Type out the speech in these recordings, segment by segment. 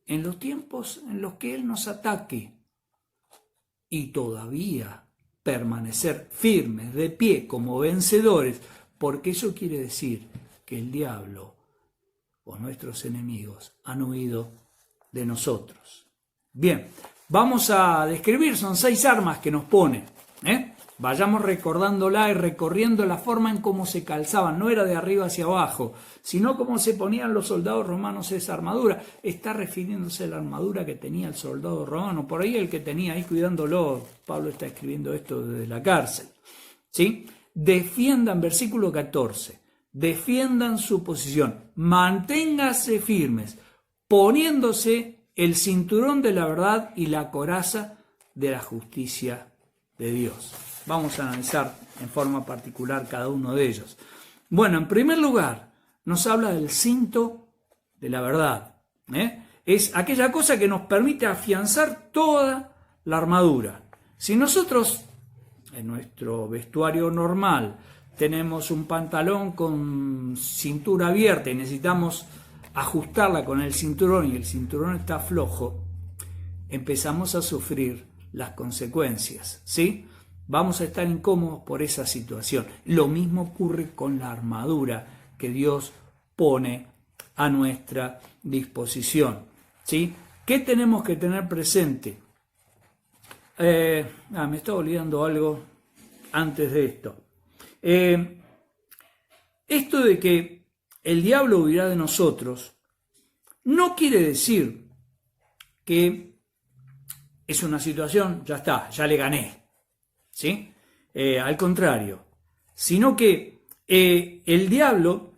en los tiempos en los que Él nos ataque y todavía permanecer firmes, de pie, como vencedores, porque eso quiere decir que el diablo o nuestros enemigos han huido de nosotros. Bien, vamos a describir, son 6 armas que nos pone, Vayamos recordándola y recorriendo la forma en cómo se calzaban, no era de arriba hacia abajo, sino cómo se ponían los soldados romanos esa armadura. Está refiriéndose a la armadura que tenía el soldado romano, por ahí el que tenía ahí cuidándolo, Pablo está escribiendo esto desde la cárcel, ¿sí? Defiendan, versículo 14, defiendan su posición, manténganse firmes, poniéndose el cinturón de la verdad y la coraza de la justicia de Dios. Vamos a analizar en forma particular cada uno de ellos. Bueno, en primer lugar, nos habla del cinto de la verdad. Es aquella cosa que nos permite afianzar toda la armadura. Si nosotros, en nuestro vestuario normal, tenemos un pantalón con cintura abierta y necesitamos ajustarla con el cinturón y el cinturón está flojo, empezamos a sufrir las consecuencias, ¿sí? Vamos a estar incómodos por esa situación. Lo mismo ocurre con la armadura que Dios pone a nuestra disposición, ¿sí? ¿Qué tenemos que tener presente? Me estaba olvidando algo antes de esto. Esto de que el diablo huirá de nosotros no quiere decir que es una situación, ya está, ya le gané, ¿sí? Al contrario, sino que el diablo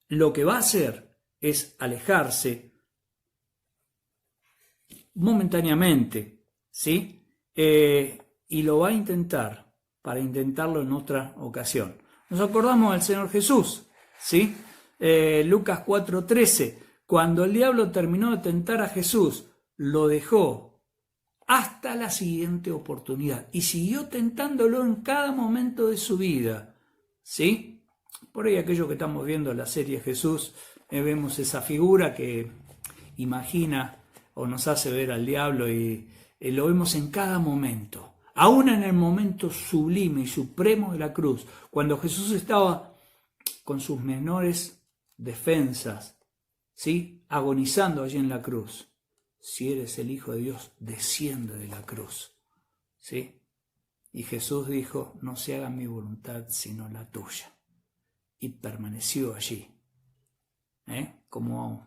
lo que va a hacer es alejarse momentáneamente, ¿sí? Y lo va a intentar para intentarlo en otra ocasión. Nos acordamos del Señor Jesús, ¿sí? Lucas 4:13, cuando el diablo terminó de tentar a Jesús, lo dejó hasta la siguiente oportunidad y siguió tentándolo en cada momento de su vida, ¿sí? Por ahí aquellos que estamos viendo la serie Jesús, vemos esa figura que imagina o nos hace ver al diablo y lo vemos en cada momento, aún en el momento sublime y supremo de la cruz, cuando Jesús estaba con sus menores defensas, ¿sí? Agonizando allí en la cruz. Si eres el Hijo de Dios, desciende de la cruz, ¿sí? Y Jesús dijo, no se haga mi voluntad sino la tuya. Y permaneció allí. Como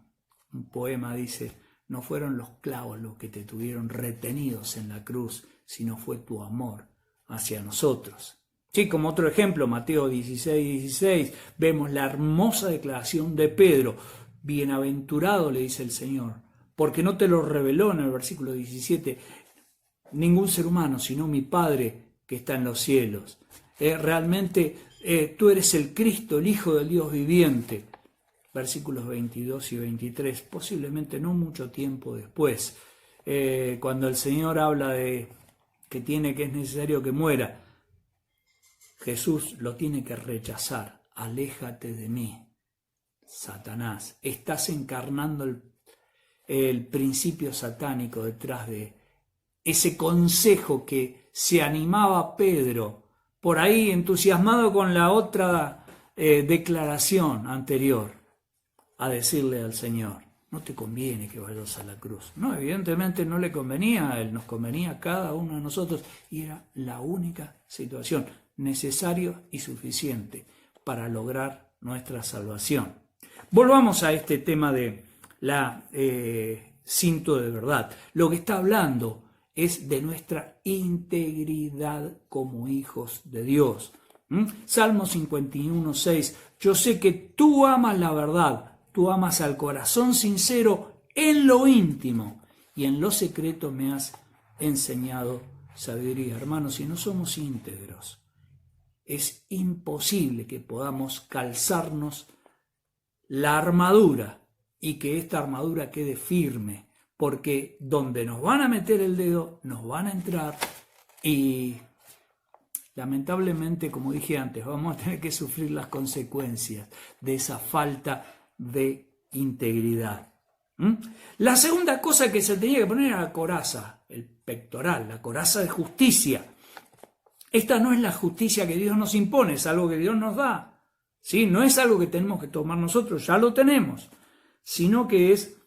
un poema dice, no fueron los clavos los que te tuvieron retenidos en la cruz, sino fue tu amor hacia nosotros. Sí, como otro ejemplo, Mateo 16:16, vemos la hermosa declaración de Pedro. Bienaventurado, le dice el Señor, porque no te lo reveló en el versículo 17 ningún ser humano, sino mi Padre que está en los cielos. Realmente tú eres el Cristo, el Hijo del Dios viviente. Versículos 22 y 23, posiblemente no mucho tiempo después, cuando el Señor habla de que es necesario que muera, Jesús lo tiene que rechazar. Aléjate de mí, Satanás. Estás encarnando el principio satánico detrás de ese consejo que se animaba Pedro, por ahí entusiasmado con la otra declaración anterior, a decirle al Señor, no te conviene que vayas a la cruz. No, evidentemente no le convenía a él, nos convenía a cada uno de nosotros, y era la única situación necesaria y suficiente para lograr nuestra salvación. Volvamos a este tema de la cinto de verdad. Lo que está hablando es de nuestra integridad como hijos de Dios. Salmo 51:6, yo sé que tú amas la verdad, tú amas al corazón sincero en lo íntimo y en lo secreto me has enseñado sabiduría. Hermanos, si no somos íntegros, es imposible que podamos calzarnos la armadura y que esta armadura quede firme, porque donde nos van a meter el dedo, nos van a entrar y lamentablemente, como dije antes, vamos a tener que sufrir las consecuencias de esa falta de integridad. ¿Mm? La segunda cosa que se tenía que poner era la coraza, el pectoral, la coraza de justicia. Esta no es la justicia que Dios nos impone, es algo que Dios nos da. ¿Sí? No es algo que tenemos que tomar nosotros, ya lo tenemos, sino que es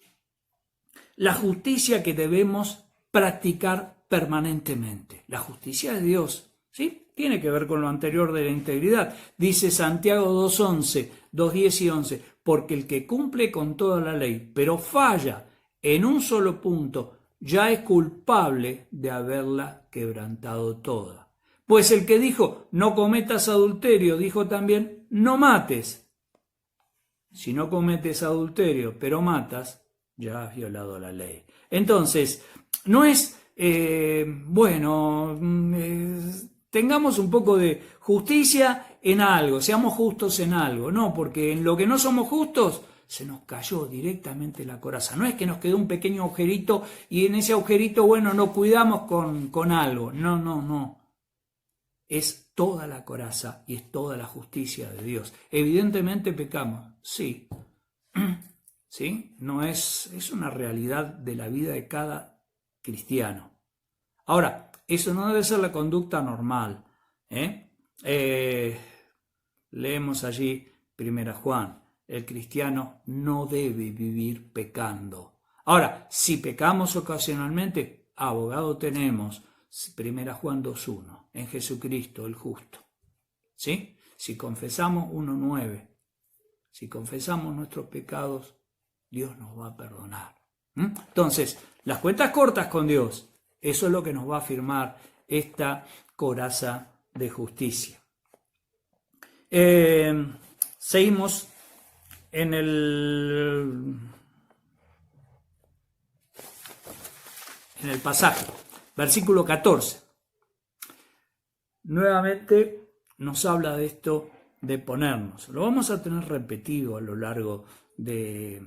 la justicia que debemos practicar permanentemente. La justicia de Dios, ¿sí? Tiene que ver con lo anterior de la integridad. Dice Santiago 2:11, 2:10 y 11, porque el que cumple con toda la ley, pero falla en un solo punto, ya es culpable de haberla quebrantado toda. Pues el que dijo, no cometas adulterio, dijo también, no mates. Si no cometes adulterio, pero matas, ya has violado la ley. Entonces, no es, tengamos un poco de justicia en algo, seamos justos en algo. No, porque en lo que no somos justos, se nos cayó directamente la coraza. No es que nos quedó un pequeño agujerito y en ese agujerito, bueno, nos cuidamos con algo. No. Es toda la coraza y es toda la justicia de Dios. Evidentemente pecamos, sí. ¿Sí? No es una realidad de la vida de cada cristiano. Ahora, eso no debe ser la conducta normal. Leemos allí 1 Juan, el cristiano no debe vivir pecando. Ahora, si pecamos ocasionalmente, abogado tenemos, 1 Juan 2:1, en Jesucristo el justo. ¿Sí? Si confesamos 1:9, si confesamos nuestros pecados, Dios nos va a perdonar. Entonces, las cuentas cortas con Dios, eso es lo que nos va a afirmar esta coraza de justicia. Seguimos en el pasaje, versículo 14. Nuevamente nos habla de esto de ponernos. Lo vamos a tener repetido a lo largo de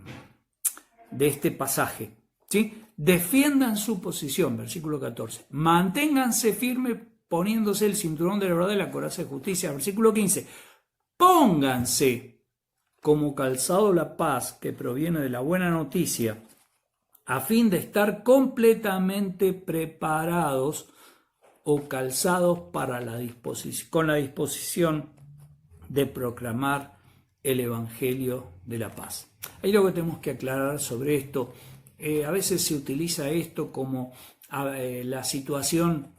este pasaje. ¿Sí? Defiendan su posición, versículo 14. Manténganse firmes poniéndose el cinturón de la verdad y la coraza de justicia. Versículo 15. Pónganse como calzado la paz que proviene de la buena noticia, a fin de estar completamente preparados o calzados para con la disposición de proclamar el Evangelio de la paz. Hay algo que tenemos que aclarar sobre esto. A veces se utiliza esto como la situación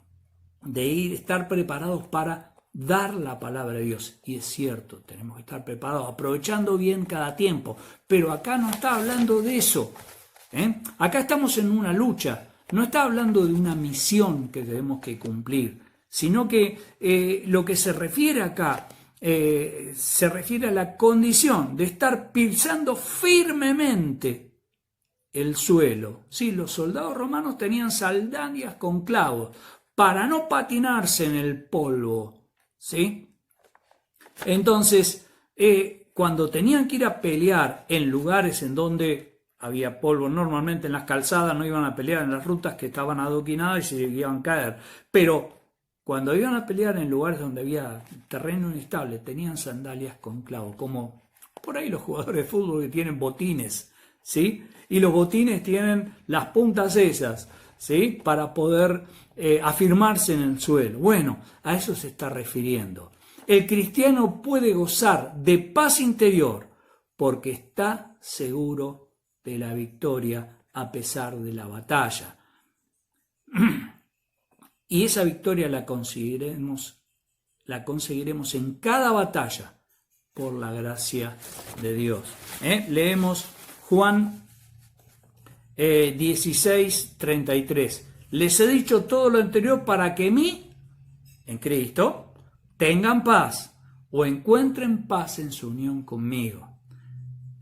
de estar preparados para dar la palabra de Dios. Y es cierto, tenemos que estar preparados, aprovechando bien cada tiempo. Pero acá no está hablando de eso. Acá estamos en una lucha. No está hablando de una misión que tenemos que cumplir, sino que lo que se refiere acá se refiere a la condición de estar pisando firmemente el suelo. Sí, los soldados romanos tenían sandalias con clavos para no patinarse en el polvo. ¿Sí? Entonces, cuando tenían que ir a pelear en lugares en donde había polvo, normalmente en las calzadas, no iban a pelear en las rutas que estaban adoquinadas y se iban a caer. Pero cuando iban a pelear en lugares donde había terreno inestable, tenían sandalias con clavos, como por ahí los jugadores de fútbol que tienen botines, ¿sí? Y los botines tienen las puntas esas, ¿sí? Para poder afirmarse en el suelo. Bueno, a eso se está refiriendo. El cristiano puede gozar de paz interior porque está seguro de la victoria a pesar de la batalla. Y esa victoria la conseguiremos en cada batalla por la gracia de Dios. Leemos Juan 16:33. Les he dicho todo lo anterior para que en Cristo, tengan paz o encuentren paz en su unión conmigo.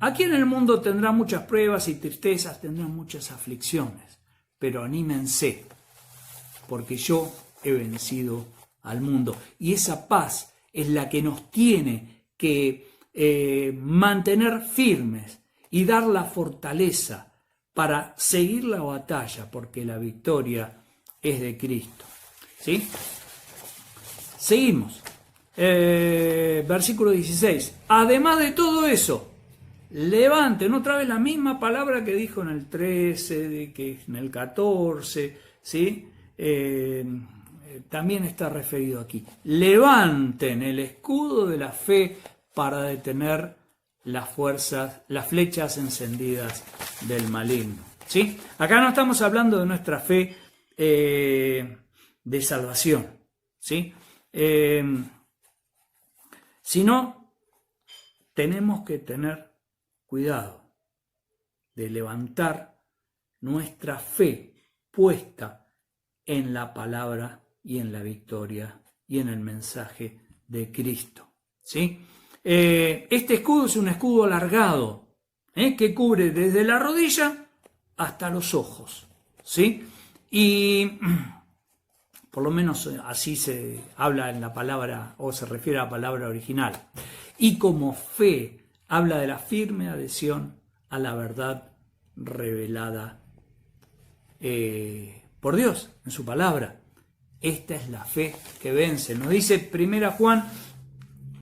Aquí en el mundo tendrán muchas pruebas y tristezas, tendrán muchas aflicciones, pero anímense, porque yo he vencido al mundo. Y esa paz es la que nos tiene que mantener firmes y dar la fortaleza para seguir la batalla, porque la victoria es de Cristo. ¿Sí? Seguimos. Versículo 16. Además de todo eso, levanten, otra vez la misma palabra que dijo en el 13, que en el 14, ¿sí? También está referido aquí. Levanten el escudo de la fe para detener las flechas encendidas del maligno, ¿sí? Acá no estamos hablando de nuestra fe de salvación, ¿sí? Sino tenemos que tener cuidado de levantar nuestra fe puesta en la palabra y en la victoria y en el mensaje de Cristo, ¿sí? Este escudo es un escudo alargado, que cubre desde la rodilla hasta los ojos, ¿sí? Y por lo menos así se habla en la palabra, o se refiere a la palabra original. Y como fe habla de la firme adhesión a la verdad revelada por Dios en su palabra. Esta es la fe que vence. Nos dice 1 Juan